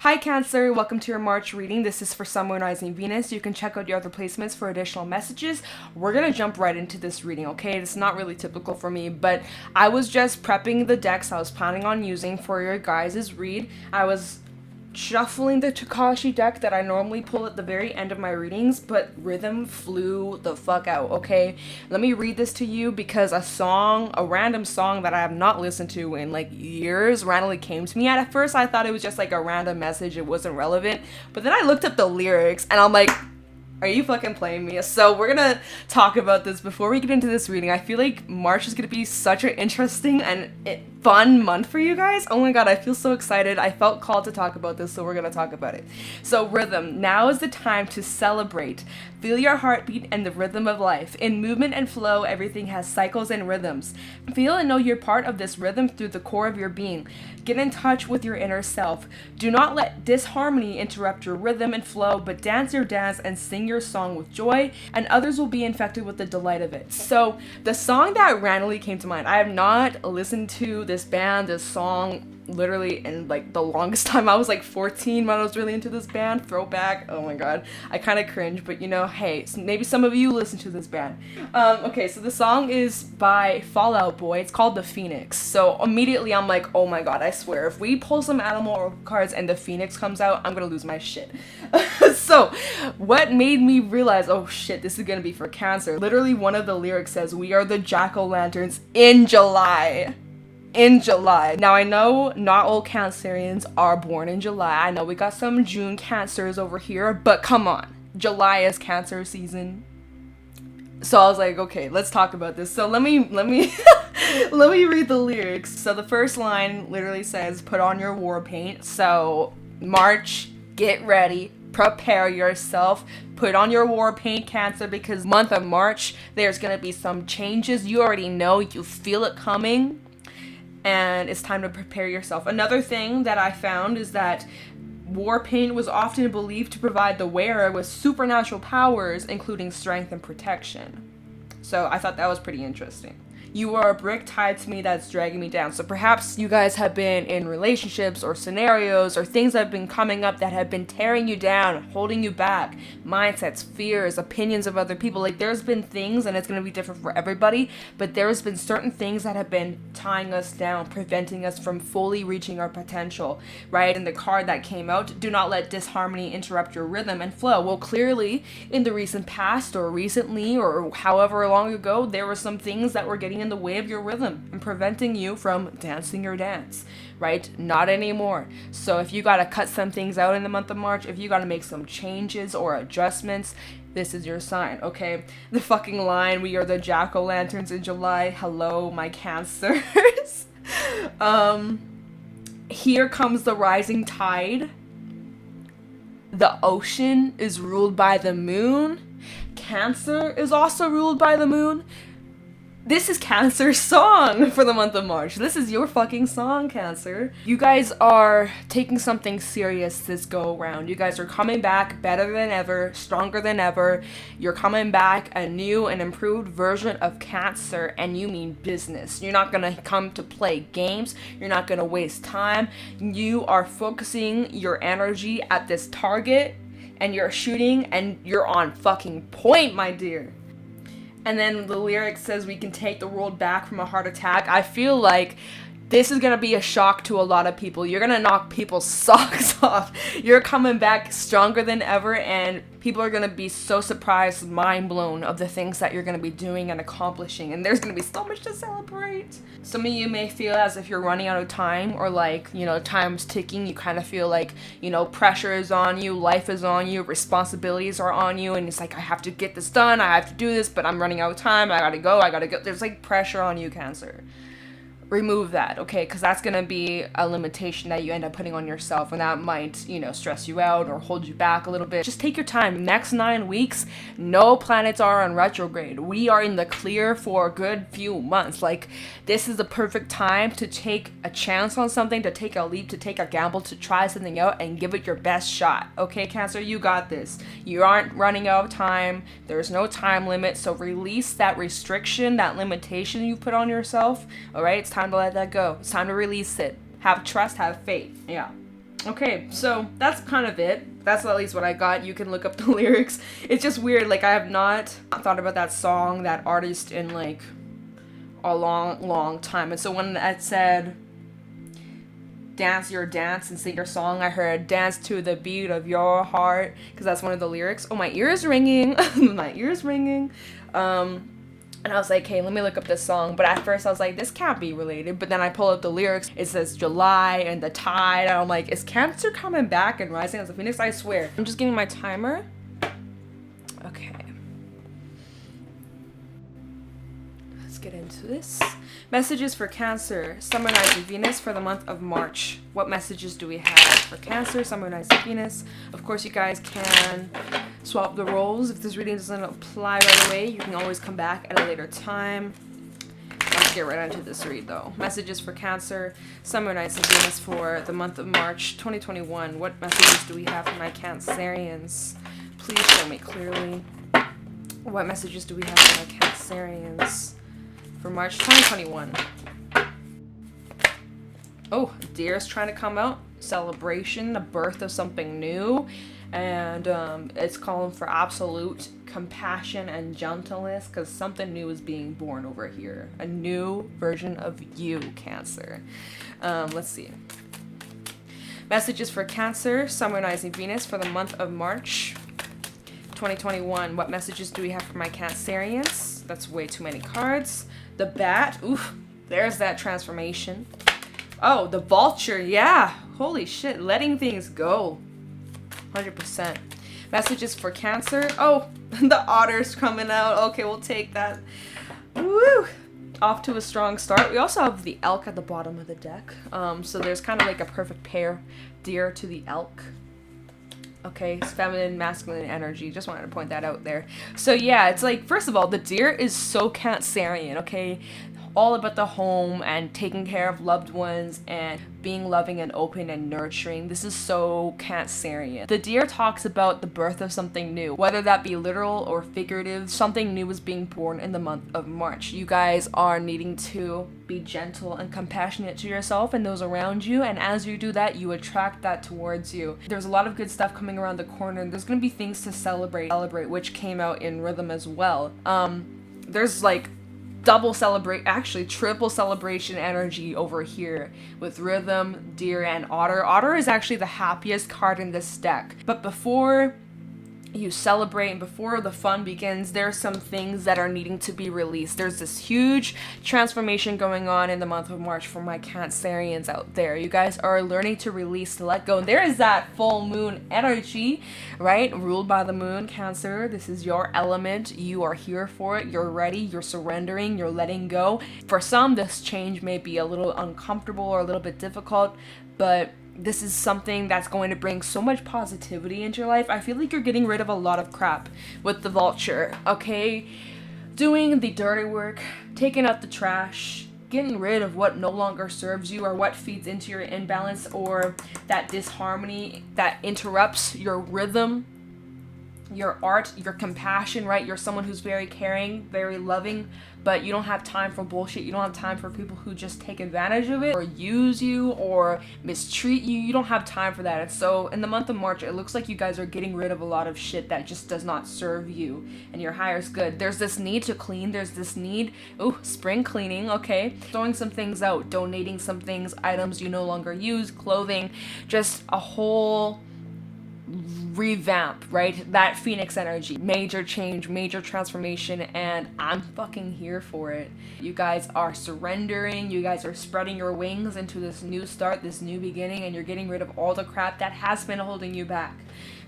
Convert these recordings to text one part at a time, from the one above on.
Hi Cancer, welcome to your March reading. This is for Sun, Moon, Rising, Venus. You can check out your other placements for additional messages. We're gonna jump right into this reading, okay? It's not really typical for me, but I was just prepping the decks I was planning on using for your guys' read. I was shuffling the Takashi deck that I normally pull at the very end of my readings, but rhythm flew the fuck out, okay? Let me read this to you because a random song that I have not listened to in like years randomly came to me. At first I thought it was just like a random message, it wasn't relevant, but then I looked up the lyrics and I'm like, are you fucking playing me? So we're gonna talk about this before we get into this reading. I feel like March is gonna be such an interesting and fun month for you guys. Oh my god, I feel so excited. I felt called to talk about this, so we're gonna talk about it. So rhythm. Now is the time to celebrate. Feel your heartbeat and the rhythm of life. In movement and flow, everything has cycles and rhythms. Feel and know you're part of this rhythm through the core of your being. Get in touch with your inner self. Do not let disharmony interrupt your rhythm and flow, but dance your dance and sing your song with joy, and others will be infected with the delight of it. So the song that randomly came to mind, I have not listened to this song literally in like the longest time. I was like 14 when I was really into this band. Throwback. Oh my god, I kind of cringe, but you know, hey, maybe some of you listen to this band. Okay, so the song is by Fall Out Boy. It's called The Phoenix. So immediately I'm like, oh my god, I swear, if we pull some animal cards and the Phoenix comes out, I'm gonna lose my shit. So what made me realize, oh shit, this is gonna be for Cancer, literally one of the lyrics says, "We are the jack-o'-lanterns in July." In July. Now I know not all Cancerians are born in July. I know we got some June Cancers over here, but come on. July is Cancer season. So I was like, okay, let's talk about this. So let me let me read the lyrics. So the first line literally says, "Put on your war paint." So March, get ready, prepare yourself, put on your war paint, Cancer, because month of March there's gonna be some changes. You already know, you feel it coming. And it's time to prepare yourself. Another thing that I found is that war paint was often believed to provide the wearer with supernatural powers, including strength and protection. So I thought that was pretty interesting. You are a brick tied to me that's dragging me down. So perhaps you guys have been in relationships or scenarios or things that have been coming up that have been tearing you down, holding you back. Mindsets, fears, opinions of other people. Like there's been things, and it's going to be different for everybody, but there's been certain things that have been tying us down, preventing us from fully reaching our potential, right? And the card that came out, do not let disharmony interrupt your rhythm and flow. Well, clearly in the recent past or recently or however long ago, there were some things that were getting in the way of your rhythm and preventing you from dancing your dance, right? Not anymore. So if you gotta cut some things out in the month of March, if you gotta make some changes or adjustments, this is your sign, okay? The fucking line, "We are the jack-o'-lanterns in July." Hello, my Cancers. Here comes the rising tide. The ocean is ruled by the moon. Cancer is also ruled by the moon. This is Cancer's song for the month of March. This is your fucking song, Cancer. You guys are taking something serious this go around. You guys are coming back better than ever, stronger than ever. You're coming back a new and improved version of Cancer, and you mean business. You're not gonna come to play games. You're not gonna waste time. You are focusing your energy at this target, and you're shooting, and you're on fucking point, my dear. And then the lyric says, "We can take the world back from a heart attack." I feel like this is going to be a shock to a lot of people. You're going to knock people's socks off. You're coming back stronger than ever, and people are going to be so surprised, mind blown of the things that you're going to be doing and accomplishing. And there's going to be so much to celebrate. Some of you may feel as if you're running out of time, or like, you know, time's ticking. You kind of feel like, you know, pressure is on you, life is on you, responsibilities are on you, and it's like, I have to get this done, I have to do this, but I'm running out of time, I gotta go. There's like pressure on you, Cancer. Remove that, okay? Because that's going to be a limitation that you end up putting on yourself, and that might, you know, stress you out or hold you back a little bit. Just take your time. Next 9 weeks, no planets are on retrograde. We are in the clear for a good few months. Like, this is the perfect time to take a chance on something, to take a leap, to take a gamble, to try something out and give it your best shot. Okay, Cancer, you got this. You aren't running out of time. There's no time limit, so release that restriction, that limitation you put on yourself, all right? It's time to let that go. It's time to release it. Have trust, have faith. Yeah. Okay, so that's kind of it. That's at least what I got. You can look up the lyrics. It's just weird. Like, I have not thought about that song, that artist in like a long time. And so when it said dance your dance and sing your song, I heard dance to the beat of your heart, because that's one of the lyrics. Oh, my ear is ringing. My ear is ringing. And I was like, hey, let me look up this song. But at first I was like, this can't be related. But then I pull up the lyrics. It says July and the tide. And I'm like, is Cancer coming back and rising as a phoenix? I swear. I'm just getting my timer. Okay. Let's get into this. Messages for Cancer, Summer Rising Venus for the month of March. What messages do we have for Cancer, Summer Rising Venus? Of course, you guys can swap the roles. If this reading doesn't apply right away, you can always come back at a later time. Let's get right into this read, though. Messages for Cancer, Summer Rising Venus for the month of March 2021. What messages do we have for my Cancerians? Please show me clearly. What messages do we have for my Cancerians for March 2021? Oh, deer is trying to come out. Celebration, the birth of something new. And it's calling for absolute compassion and gentleness, because something new is being born over here. A new version of you, Cancer. Let's see. Messages for Cancer, Summer Rising Venus for the month of March 2021. What messages do we have for my Cancerians? That's way too many cards. The bat. Oof. There's that transformation. Oh, the vulture. Yeah. Holy shit. Letting things go. 100%. Messages for Cancer. Oh, the otter's coming out. Okay, we'll take that. Woo! Off to a strong start. We also have the elk at the bottom of the deck. So there's kind of like a perfect pair. Deer to the elk. Okay, it's feminine, masculine energy. Just wanted to point that out there. So yeah, it's like, first of all, the deer is so Cancerian, okay? All about the home and taking care of loved ones and being loving and open and nurturing. This is so Cancerian. The deer talks about the birth of something new, whether that be literal or figurative. Something new is being born in the month of March. You guys are needing to be gentle and compassionate to yourself and those around you, and as you do that, you attract that towards you. There's a lot of good stuff coming around the corner, and there's going to be things to celebrate, which came out in rhythm as well. There's like triple celebration energy over here with rhythm, deer, and otter. Otter is actually the happiest card in this deck. But before you celebrate and before the fun begins, there's some things that are needing to be released. There's this huge transformation going on in the month of March for my Cancerians out there. You guys are learning to release, to let go. And there is that full moon energy, right? Ruled by the moon, Cancer. This is your element. You are here for it. You're ready. You're surrendering. You're letting go. For some, this change may be a little uncomfortable or a little bit difficult, but this is something that's going to bring so much positivity into your life. I feel like you're getting rid of a lot of crap with the vulture, okay? Doing the dirty work, taking out the trash, getting rid of what no longer serves you or what feeds into your imbalance or that disharmony that interrupts your rhythm, your art, your compassion, right? You're someone who's very caring, very loving, but you don't have time for bullshit. You don't have time for people who just take advantage of it or use you or mistreat you. You don't have time for that. And so in the month of March, it looks like you guys are getting rid of a lot of shit that just does not serve you and your highest good. There's this need to clean. There's this need, spring cleaning, okay? Throwing some things out, donating some things, items you no longer use, clothing, just a whole revamp, right? That phoenix energy, major change, major transformation, and I'm fucking here for it. You guys are surrendering, you guys are spreading your wings into this new start, this new beginning, and you're getting rid of all the crap that has been holding you back,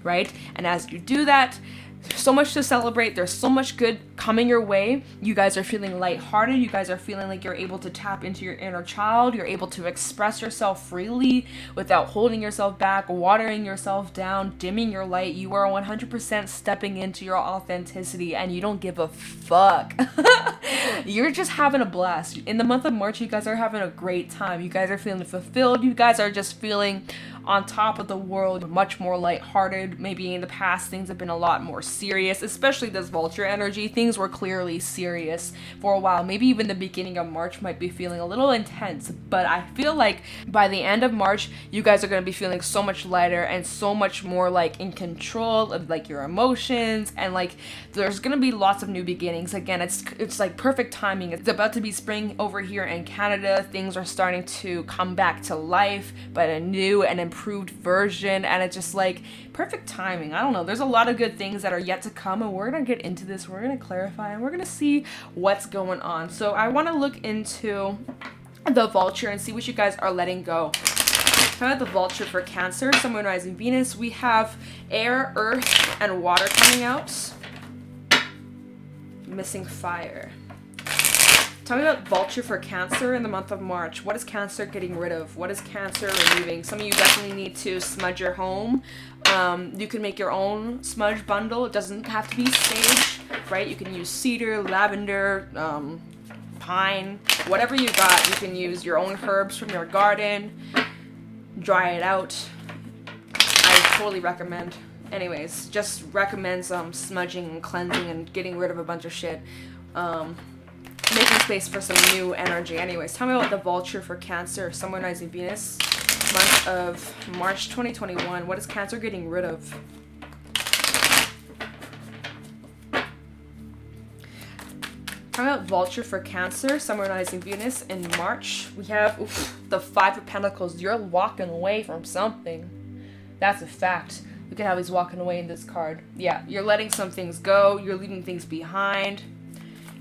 right? And as you do that, there's so much to celebrate. There's so much good coming your way. You guys are feeling lighthearted. You guys are feeling like you're able to tap into your inner child. You're able to express yourself freely without holding yourself back, watering yourself down, dimming your light. You are 100% stepping into your authenticity and you don't give a fuck. You're just having a blast. In the month of March, you guys are having a great time. You guys are feeling fulfilled. You guys are just feeling on top of the world, much more lighthearted. Maybe in the past things have been a lot more serious, especially this vulture energy. Things were clearly serious for a while. Maybe even the beginning of March might be feeling a little intense, but I feel like by the end of March, you guys are going to be feeling so much lighter and so much more like in control of like your emotions, and like there's going to be lots of new beginnings. Again, it's like perfect timing. It's about to be spring over here in Canada. Things are starting to come back to life, but a new and improved version, and it's just like perfect timing. I don't know, there's a lot of good things that are yet to come, and we're gonna get into this, we're gonna clarify, and we're gonna see what's going on. So I want to look into the vulture and see what you guys are letting go. Kind of the vulture for Cancer, Sun, Moon, Rising, Venus. We have air, earth, and water coming out. Missing fire. Tell me about vulture for Cancer in the month of March. What is Cancer getting rid of? What is Cancer removing? Some of you definitely need to smudge your home. You can make your own smudge bundle. It doesn't have to be sage, right? You can use cedar, lavender, pine, whatever you got. You can use your own herbs from your garden. Dry it out. I totally recommend. Anyways, just recommend some smudging and cleansing and getting rid of a bunch of shit. Making space for some new energy. Anyways, tell me about the vulture for Cancer, Sun, Moon, Rising, Venus, month of March 2021. What is Cancer getting rid of? Tell me about vulture for Cancer, Sun, Moon, Rising, Venus in March. We have the Five of Pentacles. You're walking away from something. That's a fact. Look at how he's walking away in this card. Yeah, you're letting some things go. You're leaving things behind.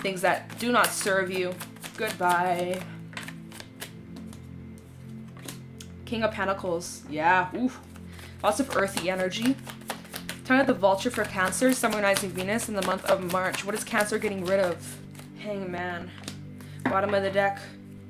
Things that do not serve you. Goodbye. King of Pentacles. Yeah. Oof. Lots of earthy energy. Tell me about the vulture for Cancer, Sun, Moon, Rising, Venus in the month of March. What is Cancer getting rid of? Hangman. Bottom of the deck.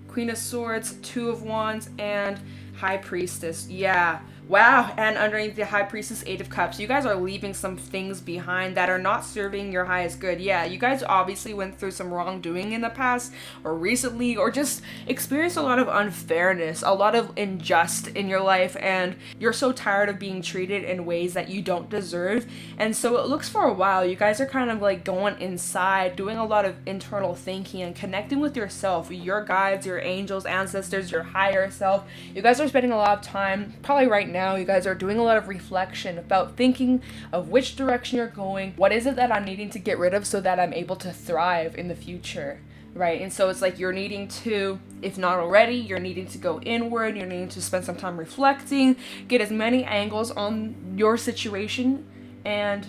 Queen of Swords, Two of Wands, and High Priestess. Yeah. Wow, and underneath the High Priestess, Eight of Cups. You guys are leaving some things behind that are not serving your highest good. Yeah, you guys obviously went through some wrongdoing in the past or recently, or just experienced a lot of unfairness, a lot of injustice in your life, and you're so tired of being treated in ways that you don't deserve. And so it looks for a while, you guys are kind of like going inside, doing a lot of internal thinking and connecting with yourself, your guides, your angels, ancestors, your higher self. You guys are spending a lot of time, probably right now, you guys are doing a lot of reflection about thinking of which direction you're going. What is it that I'm needing to get rid of so that I'm able to thrive in the future, right? And so it's like you're needing to, if not already, you're needing to go inward. You're needing to spend some time reflecting, get as many angles on your situation, and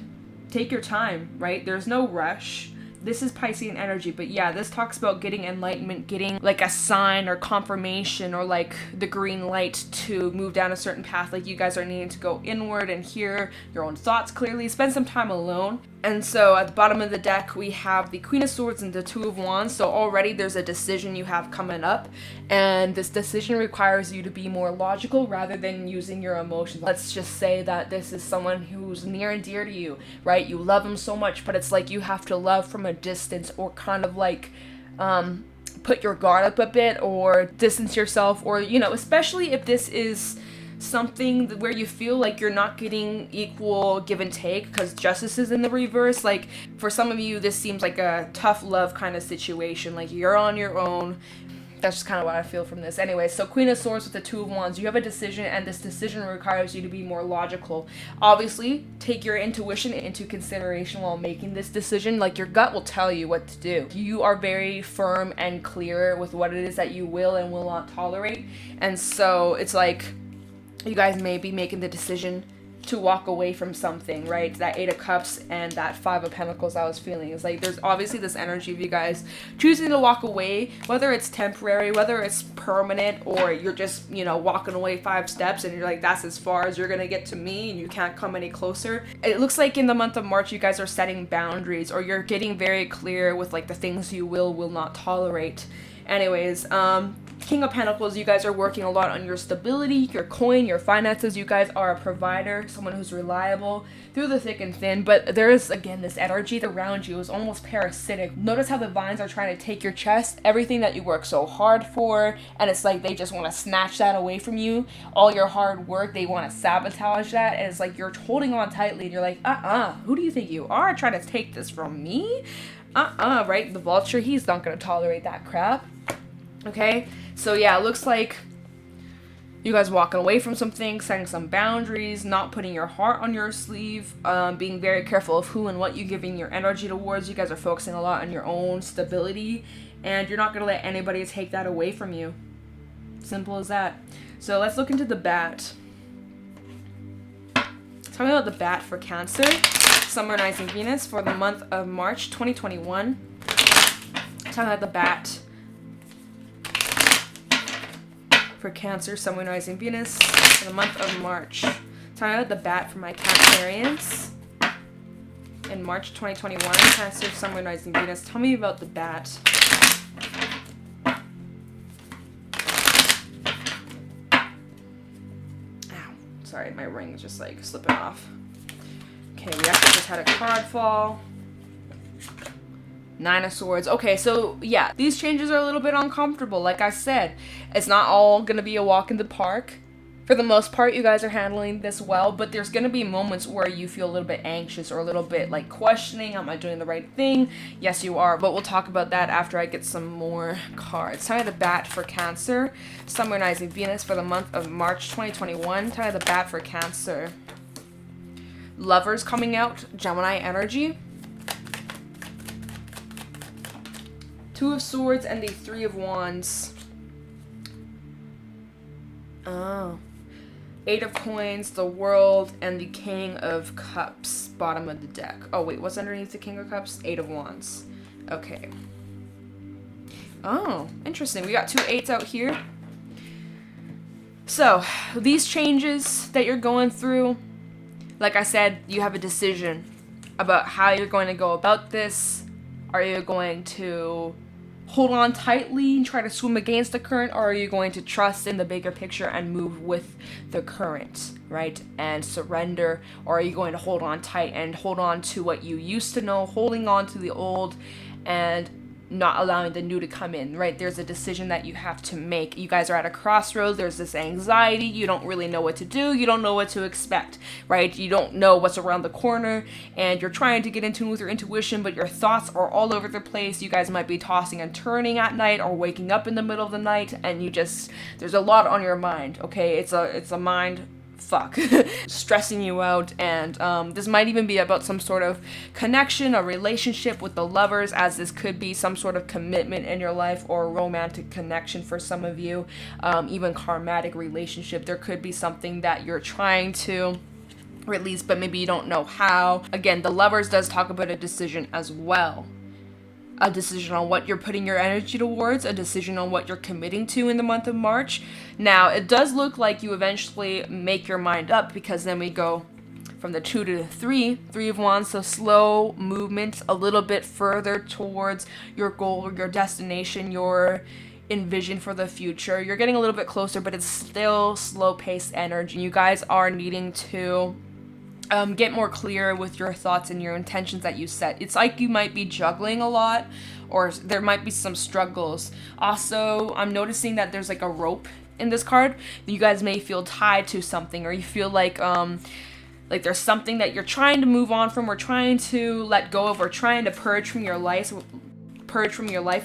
take your time, right? There's no rush. This is Piscean energy, but yeah, this talks about getting enlightenment, getting like a sign or confirmation or like the green light to move down a certain path. Like you guys are needing to go inward and hear your own thoughts clearly, spend some time alone. And so at the bottom of the deck, we have the Queen of Swords and the Two of Wands. So already there's a decision you have coming up, and this decision requires you to be more logical rather than using your emotions. Let's just say that this is someone who's near and dear to you, right? You love them so much, but it's like you have to love from a distance, or kind of like put your guard up a bit, or distance yourself, or, you know, especially if this is something where you feel like you're not getting equal give and take because justice is in the reverse. Like for some of you, this seems like a tough love kind of situation, like you're on your own. That's just kind of what I feel from this. Anyway, so Queen of Swords with the Two of Wands. You have a decision, and this decision requires you to be more logical. Obviously, take your intuition into consideration while making this decision. Like, your gut will tell you what to do. You are very firm and clear with what it is that you will and will not tolerate. And so it's like you guys may be making the decision to walk away from something, right? That Eight of Cups and that Five of Pentacles I was feeling is like there's obviously this energy of you guys choosing to walk away, whether it's temporary, whether it's permanent, or you're just, you know, walking away 5 steps and you're like, that's as far as you're gonna get to me and you can't come any closer. It looks like in the month of March you guys are setting boundaries, or you're getting very clear with like the things you will not tolerate. Anyways, King of Pentacles, you guys are working a lot on your stability, your coin, your finances. You guys are a provider, someone who's reliable through the thick and thin. But there is, again, this energy around you is almost parasitic. Notice how the vines are trying to take your chest, everything that you work so hard for, and it's like they just want to snatch that away from you. All your hard work, they want to sabotage that, and it's like you're holding on tightly, and you're like, who do you think you are trying to take this from me? Right? The vulture, he's not going to tolerate that crap. Okay? So yeah, it looks like you guys walking away from some things, setting some boundaries, not putting your heart on your sleeve, being very careful of who and what you're giving your energy towards. You guys are focusing a lot on your own stability, and you're not going to let anybody take that away from you. Simple as that. So let's look into the bat. Tell me about the bat for Cancer, Sun, Moon, Rising, Venus for the month of March 2021. Tell me about the bat for Cancer, Sun, Moon, Rising, Venus for the month of March. Tell me about the bat for my Cancerians in March 2021. Cancer, Sun, Moon, Rising, Venus. Tell me about the bat. Ow. Sorry, my ring is just like slipping off. Okay, we actually just had a card fall. Nine of Swords. Okay, so yeah, these changes are a little bit uncomfortable. Like I said, it's not all gonna be a walk in the park. For the most part, you guys are handling this well, but there's gonna be moments where you feel a little bit anxious or a little bit like questioning, am I doing the right thing? Yes, you are, but we'll talk about that after I get some more cards. Tell me the bat for Cancer, Sun, Moon, Rising, Venus for the month of March 2021. Tell me the bat for Cancer. Lovers coming out, Gemini energy. Two of Swords and the Three of Wands. Oh. Eight of Coins, the World, and the King of Cups, bottom of the deck. Oh, wait, what's underneath the King of Cups? Eight of Wands. Okay. Oh, interesting. We got two eights out here. So, these changes that you're going through, like I said, you have a decision about how you're going to go about this. Are you going to hold on tightly and try to swim against the current, or are you going to trust in the bigger picture and move with the current, right? And surrender, or are you going to hold on tight and hold on to what you used to know, holding on to the old and not allowing the new to come in, right? There's a decision that you have to make. You guys are at a crossroads. There's this anxiety. You don't really know what to do. You don't know what to expect, right? You don't know what's around the corner, and you're trying to get in tune with your intuition, but your thoughts are all over the place. You guys might be tossing and turning at night or waking up in the middle of the night, and there's a lot on your mind, okay? It's a mind fuck stressing you out, and this might even be about some sort of connection, a relationship with the lovers, as this could be some sort of commitment in your life or a romantic connection for some of you, even karmatic relationship. There could be something that you're trying to release, but maybe you don't know how. Again, the Lovers does talk about a decision as well. A decision on what you're putting your energy towards, a decision on what you're committing to in the month of March. Now, it does look like you eventually make your mind up, because then we go from the 2 to the 3 of Wands, so slow movement, a little bit further towards your goal, your destination, your envision for the future. You're getting a little bit closer, but it's still slow-paced energy. You guys are needing to get more clear with your thoughts and your intentions that you set. It's like you might be juggling a lot, or there might be some struggles. Also, I'm noticing that there's like a rope in this card. You guys may feel tied to something, or you feel like there's something that you're trying to move on from, or trying to let go of, or trying to purge from your life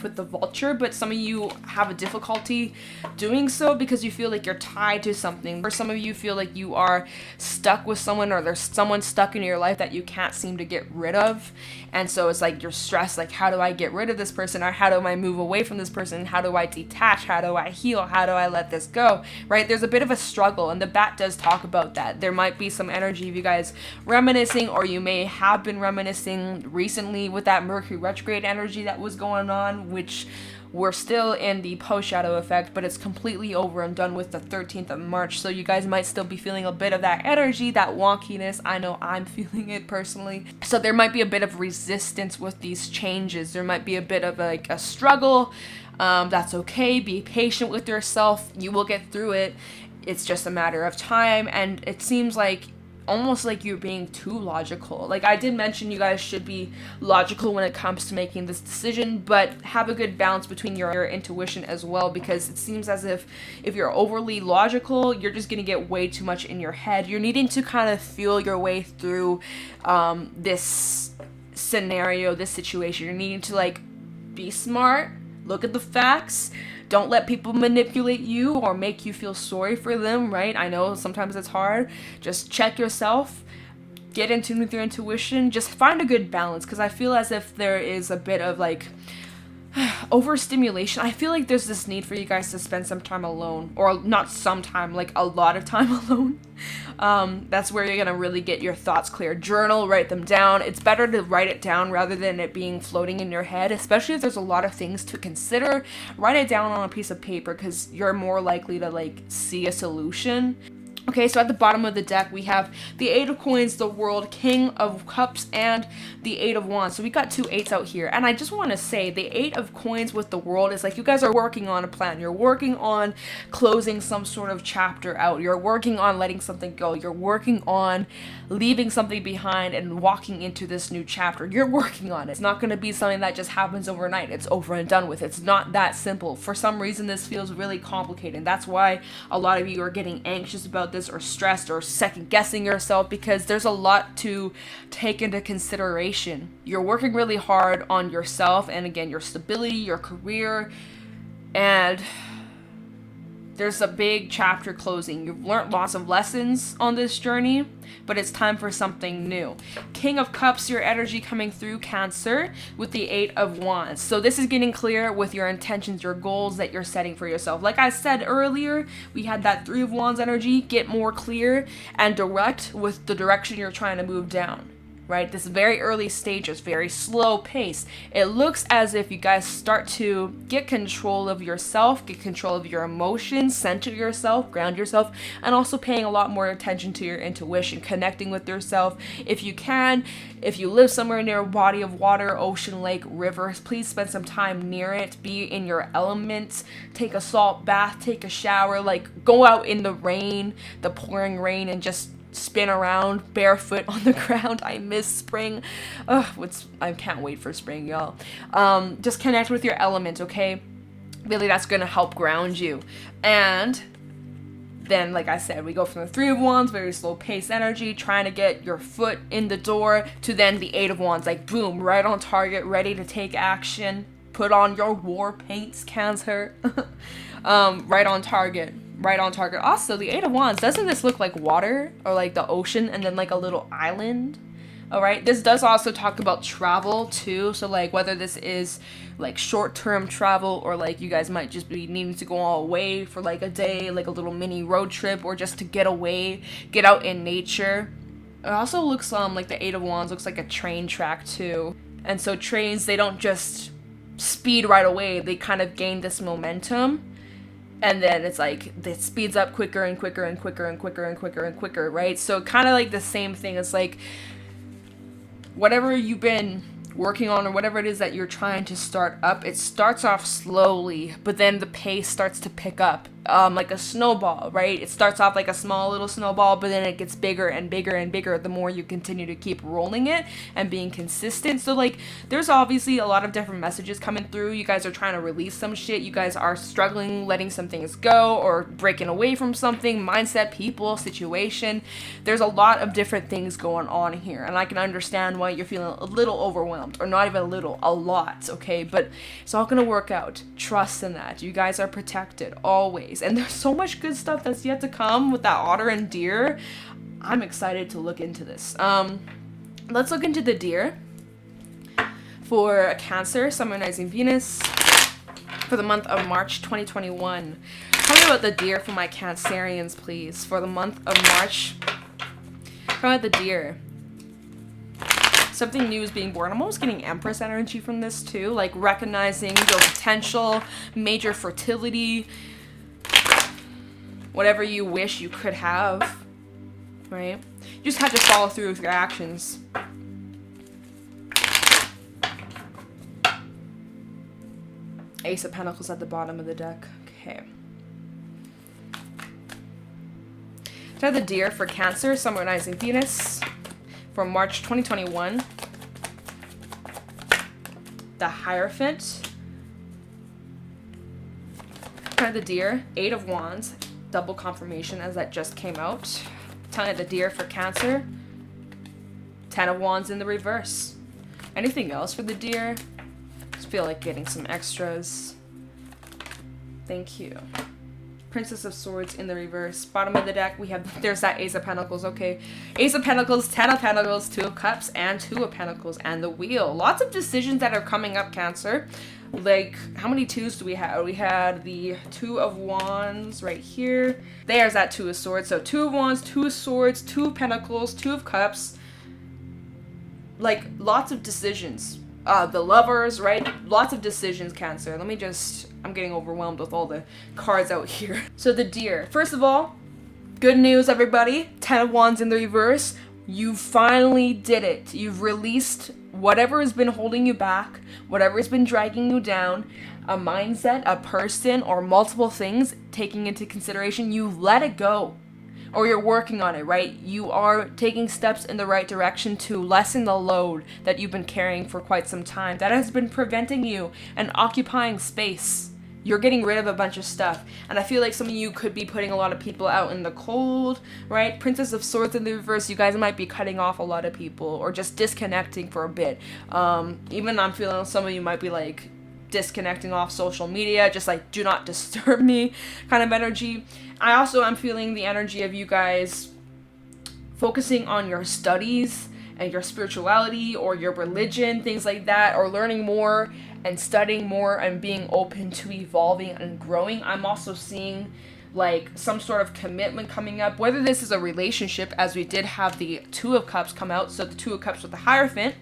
with the Vulture, but some of you have a difficulty doing so because you feel like you're tied to something. For some of you feel like you are stuck with someone, or there's someone stuck in your life that you can't seem to get rid of, and so it's like you're stressed, like, how do I get rid of this person, or how do I move away from this person, how do I detach, how do I heal, how do I let this go, right? There's a bit of a struggle, and the bat does talk about that. There might be some energy of you guys reminiscing, or you may have been reminiscing recently with that Mercury retrograde energy that was going on, which we're still in the post-shadow effect, but it's completely over and done with the 13th of March, so you guys might still be feeling a bit of that energy, that wonkiness. I know I'm feeling it personally. So there might be a bit of resistance with these changes. There might be a bit of like a struggle. That's okay. Be patient with yourself. You will get through it. It's just a matter of time. And it seems like almost like you're being too logical. Like, I did mention you guys should be logical when it comes to making this decision, but have a good balance between your intuition as well, because it seems as if you're overly logical, you're just gonna get way too much in your head. You're needing to kind of feel your way through this scenario, this situation. You're needing to, like, be smart, look at the facts. Don't let people manipulate you or make you feel sorry for them, right? I know sometimes it's hard. Just check yourself. Get in tune with your intuition. Just find a good balance, because I feel as if there is a bit of, like, overstimulation. I feel like there's this need for you guys to spend some time alone, or not some time, like a lot of time alone. That's where you're gonna really get your thoughts clear. Journal, write them down. It's better to write it down rather than it being floating in your head, especially if there's a lot of things to consider. Write it down on a piece of paper, because you're more likely to, like, see a solution. Okay, so at the bottom of the deck, we have the Eight of Coins, the World, King of Cups, and the Eight of Wands. So we got 2 8s out here. And I just want to say, the Eight of Coins with the World is like you guys are working on a plan. You're working on closing some sort of chapter out. You're working on letting something go. You're working on leaving something behind and walking into this new chapter. You're working on it. It's not going to be something that just happens overnight. It's over and done with. It's not that simple. For some reason, this feels really complicated. That's why a lot of you are getting anxious about this, or stressed, or second guessing yourself, because there's a lot to take into consideration. You're working really hard on yourself, and again, your stability, your career, and there's a big chapter closing. You've learned lots of lessons on this journey, but it's time for something new. King of Cups, your energy coming through, Cancer, with the Eight of Wands. So this is getting clear with your intentions, your goals that you're setting for yourself. Like I said earlier, we had that Three of Wands energy. Get more clear and direct with the direction you're trying to move down. Right? This very early stages, very slow pace. It looks as if you guys start to get control of yourself, get control of your emotions, center yourself, ground yourself, and also paying a lot more attention to your intuition, connecting with yourself. If you can, if you live somewhere near a body of water, ocean, lake, river, please spend some time near it. Be in your elements. Take a salt bath, take a shower, like go out in the rain, the pouring rain, and just spin around barefoot on the ground. I miss spring. I can't wait for spring, y'all. Just connect with your element, okay? Really, that's gonna help ground you. And then, like I said, we go from the Three of Wands, very slow pace energy, trying to get your foot in the door, to then the Eight of Wands, like boom, right on target, ready to take action. Put on your war paints, Cancer. Right on target. Right on target. Also, the Eight of Wands, doesn't this look like water, or like the ocean, and then like a little island? All right, this does also talk about travel too. So like whether this is like short-term travel, or like you guys might just be needing to go all away for like a day, like a little mini road trip, or just to get away, get out in nature. It also looks like the Eight of Wands looks like a train track too. And so trains, they don't just speed right away. They kind of gain this momentum. And then it's like, it speeds up quicker and quicker and quicker and quicker and quicker and quicker, right? So kind of like the same thing. It's like, whatever you've been working on, or whatever it is that you're trying to start up, it starts off slowly, but then the pace starts to pick up. Like a snowball, right? It starts off like a small little snowball, but then it gets bigger and bigger and bigger the more you continue to keep rolling it and being consistent. So like, there's obviously a lot of different messages coming through. You guys are trying to release some shit. You guys are struggling, letting some things go, or breaking away from something, mindset, people, situation. There's a lot of different things going on here, and I can understand why you're feeling a little overwhelmed, or not even a little, a lot, okay? But it's all gonna work out. Trust in that. You guys are protected always. And there's so much good stuff that's yet to come with that otter and deer. I'm excited to look into this. Let's look into the deer for Cancer, Sun, Moon, Rising, Venus for the month of March 2021. Tell me about the deer for my Cancerians, please, for the month of March. Tell me about the deer. Something new is being born. I'm almost getting Empress energy from this too, like recognizing your potential, major fertility, whatever you wish you could have, right? You just have to follow through with your actions. Ace of Pentacles at the bottom of the deck. Okay. To the Deer for Cancer, Sun, Moon, Rising, Venus for March 2021. The Hierophant. To the Deer, Eight of Wands, double confirmation as that just came out. Tongue of the Deer for Cancer. 10 of Wands in the reverse. Anything else for the Deer? Just feel like getting some extras. Thank you. Princess of Swords in the reverse. Bottom of the deck, we have, there's that Ace of Pentacles, okay. Ace of Pentacles, 10 of Pentacles, 2 of Cups, and 2 of Pentacles, and the Wheel. Lots of decisions that are coming up, Cancer. Like, how many 2s do we have? We had the 2 of Wands right here. There's that 2 of Swords. So 2 of Wands, 2 of Swords, 2 of Pentacles, 2 of Cups. Like, lots of decisions. The Lovers, right? Lots of decisions, Cancer. Let me just, I'm getting overwhelmed with all the cards out here. So the Deer. First of all, good news, everybody. 10 of Wands in the reverse. You finally did it. You've released whatever has been holding you back, whatever has been dragging you down, a mindset, a person, or multiple things taking into consideration. You let it go. Or you're working on it, right? You are taking steps in the right direction to lessen the load that you've been carrying for quite some time. That has been preventing you and occupying space. You're getting rid of a bunch of stuff. And I feel like some of you could be putting a lot of people out in the cold, right? Princess of Swords in the reverse, you guys might be cutting off a lot of people or just disconnecting for a bit. Even I'm feeling some of you might be like disconnecting off social media, just like do not disturb me kind of energy. I also am feeling the energy of you guys focusing on your studies and your spirituality or your religion, things like that, or learning more and studying more and being open to evolving and growing. I'm also seeing like some sort of commitment coming up, whether this is a relationship, as we did have the 2 of Cups come out, so the 2 of Cups with the Hierophant.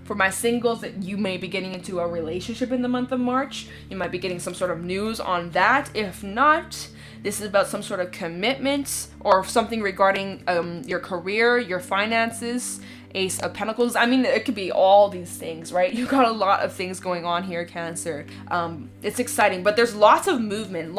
For my singles, that you may be getting into a relationship in the month of March. You might be getting some sort of news on that. If not, this is about some sort of commitment or something regarding your career, your finances, Ace of Pentacles. I mean, it could be all these things, right? You got a lot of things going on here, Cancer. It's exciting, but there's lots of movement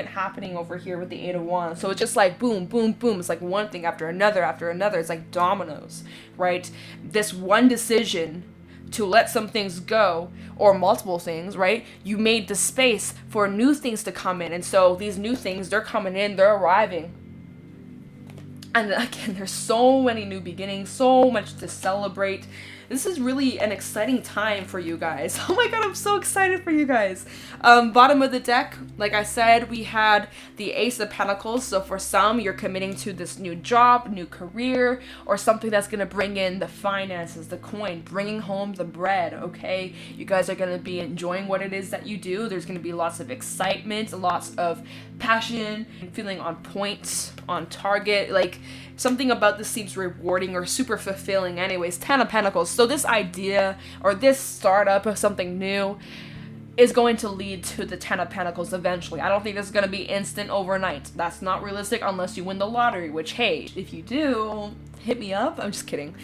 happening over here with the 8 of Wands. So it's just like boom, boom, boom. It's like one thing after another after another. It's like dominoes, right? This one decision to let some things go, or multiple things, right? You made the space for new things to come in. And so these new things, they're coming in, they're arriving. And again, there's so many new beginnings, so much to celebrate. This is really an exciting time for you guys. Oh my god, I'm so excited for you guys. Bottom of the deck, like I said, we had the Ace of Pentacles. So for some, you're committing to this new job, new career, or something that's going to bring in the finances, the coin, bringing home the bread, okay? You guys are going to be enjoying what it is that you do. There's going to be lots of excitement, lots of passion, feeling on point, on target. Like, something about this seems rewarding or super fulfilling. Anyways, 10 of Pentacles. So this idea or this startup of something new is going to lead to the 10 of Pentacles eventually. I don't think this is going to be instant overnight. That's not realistic unless you win the lottery, which, hey, if you do, hit me up. I'm just kidding.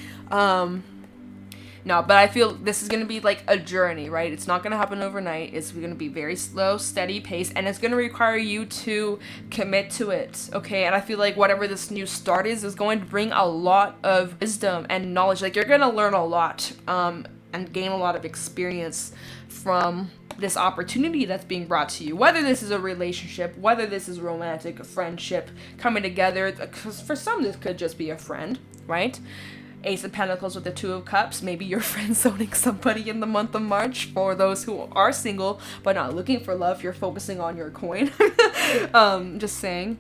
No, but I feel this is going to be like a journey, right? It's not going to happen overnight. It's going to be very slow, steady pace, and it's going to require you to commit to it, okay? And I feel like whatever this new start is going to bring a lot of wisdom and knowledge. Like, you're going to learn a lot and gain a lot of experience from this opportunity that's being brought to you. Whether this is a relationship, whether this is romantic, a friendship coming together, because for some this could just be a friend, right? Ace of Pentacles with the 2 of Cups. Maybe you're friend-zoning somebody in the month of March. For those who are single but not looking for love, you're focusing on your coin. Just saying.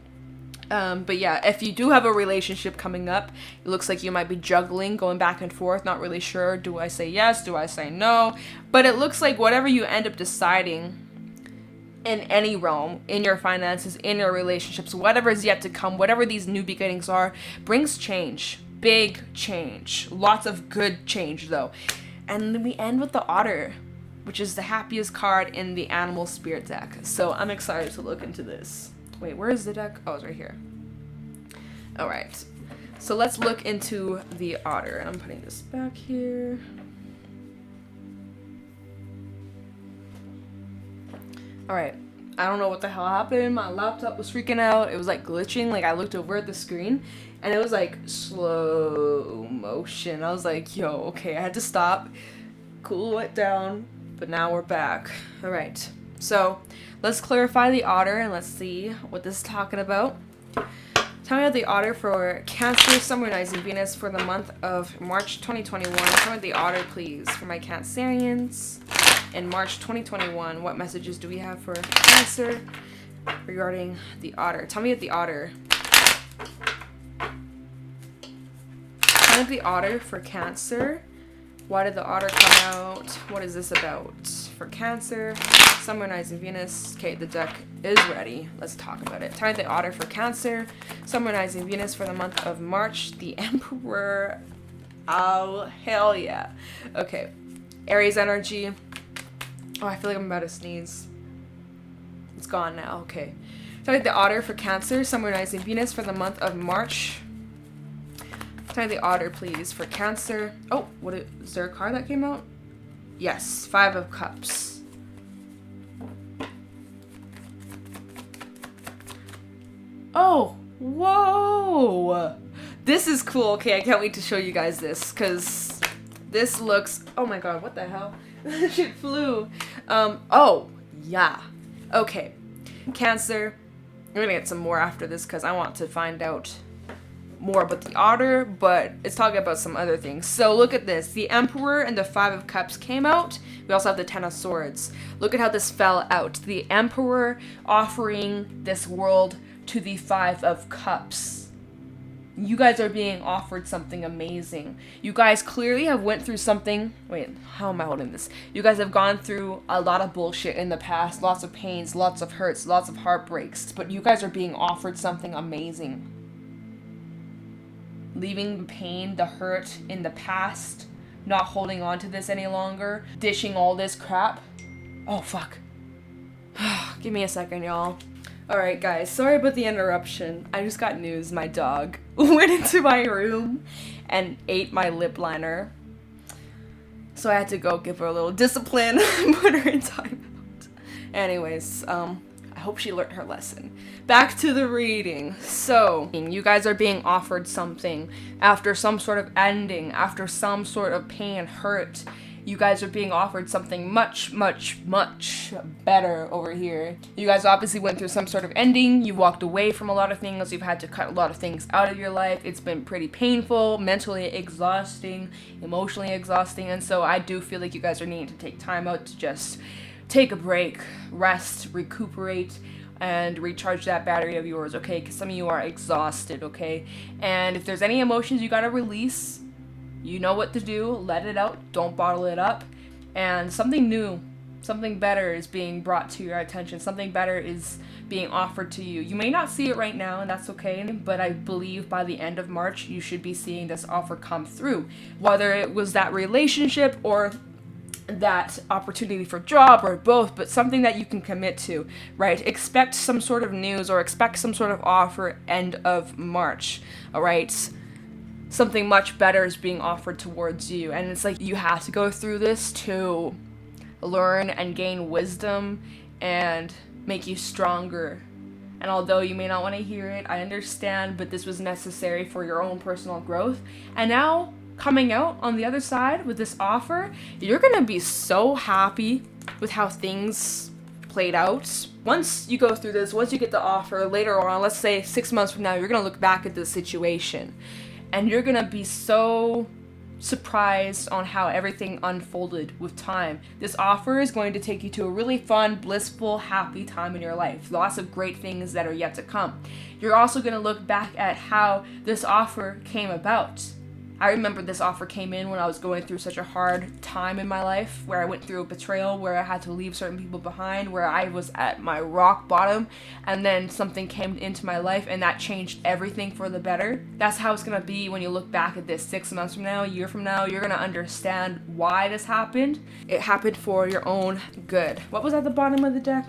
But yeah, if you do have a relationship coming up, it looks like you might be juggling, going back and forth, not really sure. Do I say yes? Do I say no? But it looks like whatever you end up deciding in any realm, in your finances, in your relationships, whatever is yet to come, whatever these new beginnings are, brings change. Big change. Lots of good change, though. And then we end with the Otter, which is the happiest card in the Animal Spirit deck. So I'm excited to look into this. Wait, where is the deck? Oh, it's right here. All right. So let's look into the Otter. And I'm putting this back here. Alright. I don't know what the hell happened. My laptop was freaking out. It was like glitching. Like I looked over at the screen and it was like slow motion. I was like, yo, okay, I had to stop, cool it down, but now we're back. Alright. So let's clarify the otter and let's see what this is talking about. Tell me about the otter for Cancer, Sun, Moon, Rising, Venus for the month of March 2021. Tell me the otter, please, for my Cancerians. In March 2021, what messages do we have for Cancer regarding the otter? Tell me about the otter. Tell me the otter for Cancer. Why did the otter come out? What is this about? For Cancer, Sun, Moon, Rising, Venus. Okay, the deck is ready. Let's talk about it. Tell me the otter for Cancer, Sun, Moon, Rising, Venus for the month of March. The Emperor. Oh, hell yeah. Okay. Aries energy. Oh, I feel like I'm about to sneeze. It's gone now. Okay. Tell me the otter for Cancer, Sun, Moon, Rising, Venus for the month of March. Tell me the otter, please, for Cancer. Oh, is there a card that came out? Yes, 5 of Cups. Oh, whoa! This is cool. Okay, I can't wait to show you guys this, because this looks... Oh my god, what the hell? That shit flew. Oh, yeah. Okay. Cancer. I'm gonna get some more after this, because I want to find out more about the otter, but it's talking about some other things. So look at this. The Emperor and the 5 of Cups came out. We also have the 10 of Swords. Look at how this fell out. The Emperor offering this world to the 5 of Cups. You guys are being offered something amazing. You guys clearly have went through something. Wait, how am I holding this? You guys have gone through a lot of bullshit in the past. Lots of pains, lots of hurts, lots of heartbreaks. But you guys are being offered something amazing. Leaving the pain, the hurt in the past, not holding on to this any longer, dishing all this crap. Oh, fuck. Give me a second, y'all. Alright, guys, sorry about the interruption. I just got news. My dog went into my room and ate my lip liner. So I had to go give her a little discipline and put her in timeout. Anyways, I hope she learned her lesson. Back to the reading. So, you guys are being offered something after some sort of ending, after some sort of pain, hurt. You guys are being offered something much, much, much better over here. You guys obviously went through some sort of ending. You walked away from a lot of things. You've had to cut a lot of things out of your life. It's been pretty painful, mentally exhausting, emotionally exhausting. And so I do feel like you guys are needing to take time out to just take a break, rest, recuperate, and recharge that battery of yours, okay? Because some of you are exhausted, okay? And if there's any emotions you gotta release, you know what to do. Let it out. Don't bottle it up. And something new, something better is being brought to your attention. Something better is being offered to you. You may not see it right now, and that's okay, but I believe by the end of March, you should be seeing this offer come through. Whether it was that relationship or that opportunity for job or both, but something that you can commit to, right? Expect some sort of news or expect some sort of offer end of March, all right? Something much better is being offered towards you, and it's like you have to go through this to learn and gain wisdom and make you stronger. And although you may not want to hear it, I understand, but this was necessary for your own personal growth. And now, coming out on the other side with this offer, you're gonna be so happy with how things played out. Once you go through this, once you get the offer later on, let's say 6 months from now, you're gonna look back at this situation and you're gonna be so surprised on how everything unfolded with time. This offer is going to take you to a really fun, blissful, happy time in your life. Lots of great things that are yet to come. You're also gonna look back at how this offer came about. I remember this offer came in when I was going through such a hard time in my life, where I went through a betrayal, where I had to leave certain people behind, where I was at my rock bottom, and then something came into my life and that changed everything for the better. That's how it's gonna be when you look back at this 6 months from now, a year from now. You're gonna understand why this happened. It happened for your own good. What was at the bottom of the deck?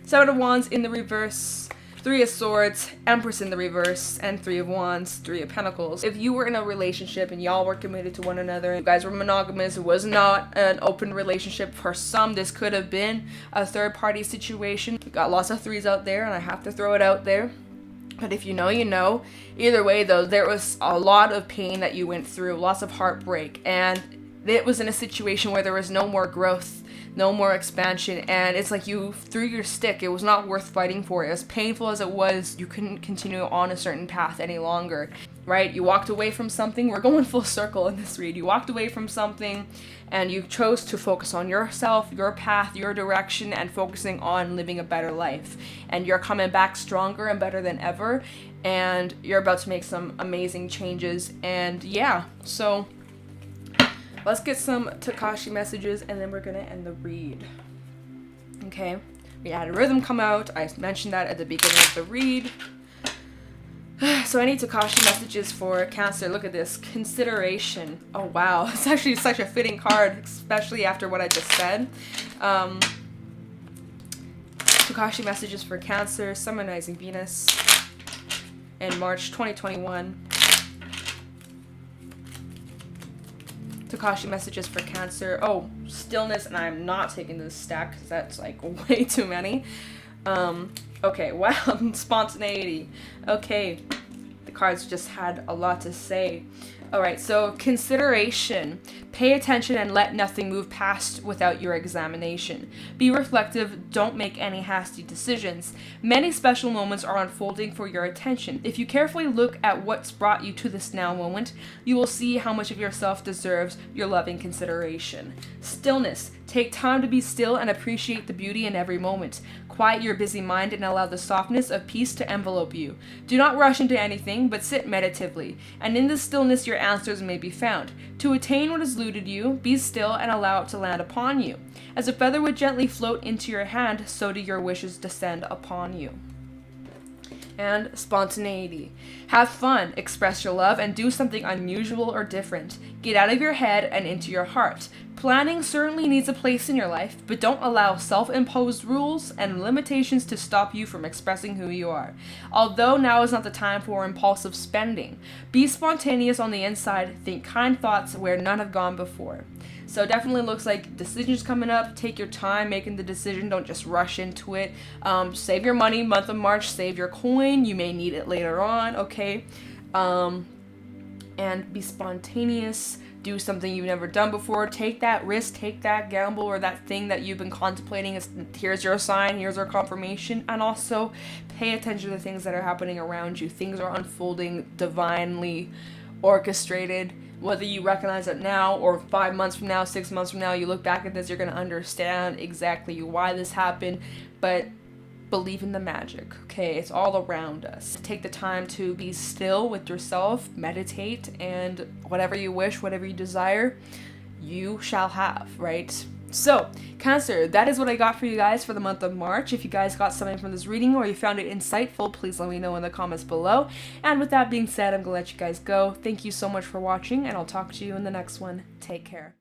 7 of Wands in the reverse. Three of Swords, Empress in the reverse, and Three of Wands, Three of Pentacles. If you were in a relationship and y'all were committed to one another, you guys were monogamous, it was not an open relationship. For some, this could have been a third party situation. We got lots of threes out there, and I have to throw it out there. But if you know, you know. Either way, though, there was a lot of pain that you went through, lots of heartbreak, and it was in a situation where there was no more growth, no more expansion, and it's like you threw your stick. It was not worth fighting for. As painful as it was, you couldn't continue on a certain path any longer, right? You walked away from something. We're going full circle in this read. You walked away from something, and you chose to focus on yourself, your path, your direction, and focusing on living a better life. And you're coming back stronger and better than ever, and you're about to make some amazing changes. And yeah, so let's get some Takashi messages, and then we're gonna end the read. Okay, we had a rhythm come out. I mentioned that at the beginning of the read. So I need Takashi messages for Cancer. Look at this. Consideration. Oh, wow. It's actually such a fitting card, especially after what I just said. Takashi messages for Cancer, Sun, Moon, Rising, Venus in March 2021. Takashi messages for Cancer. Oh, stillness, and I'm not taking this stack because that's like way too many. Okay, wow, spontaneity. Okay, the cards just had a lot to say. Alright, so consideration. Pay attention and let nothing move past without your examination. Be reflective, don't make any hasty decisions. Many special moments are unfolding for your attention. If you carefully look at what's brought you to this now moment, you will see how much of yourself deserves your loving consideration. Stillness. Take time to be still and appreciate the beauty in every moment. Quiet your busy mind and allow the softness of peace to envelope you. Do not rush into anything, but sit meditatively, and in this stillness your answers may be found. To attain what has eluded you, be still and allow it to land upon you. As a feather would gently float into your hand, so do your wishes descend upon you. And spontaneity. Have fun, express your love, and do something unusual or different. Get out of your head and into your heart. Planning certainly needs a place in your life, but don't allow self-imposed rules and limitations to stop you from expressing who you are. Although now is not the time for impulsive spending. Be spontaneous on the inside, think kind thoughts where none have gone before. So definitely looks like decisions coming up. Take your time making the decision. Don't just rush into it. Save your money, month of March. Save your coin. You may need it later on, okay? And be spontaneous. Do something you've never done before. Take that risk. Take that gamble or that thing that you've been contemplating. Here's your sign. Here's our confirmation. And also pay attention to the things that are happening around you. Things are unfolding divinely orchestrated. Whether you recognize it now or 5 months from now, 6 months from now, you look back at this, you're going to understand exactly why this happened. But believe in the magic, okay? It's all around us. Take the time to be still with yourself, meditate, and whatever you wish, whatever you desire, you shall have, right? So, Cancer, that is what I got for you guys for the month of March. If you guys got something from this reading or you found it insightful, please let me know in the comments below. And with that being said, I'm going to let you guys go. Thank you so much for watching, and I'll talk to you in the next one. Take care.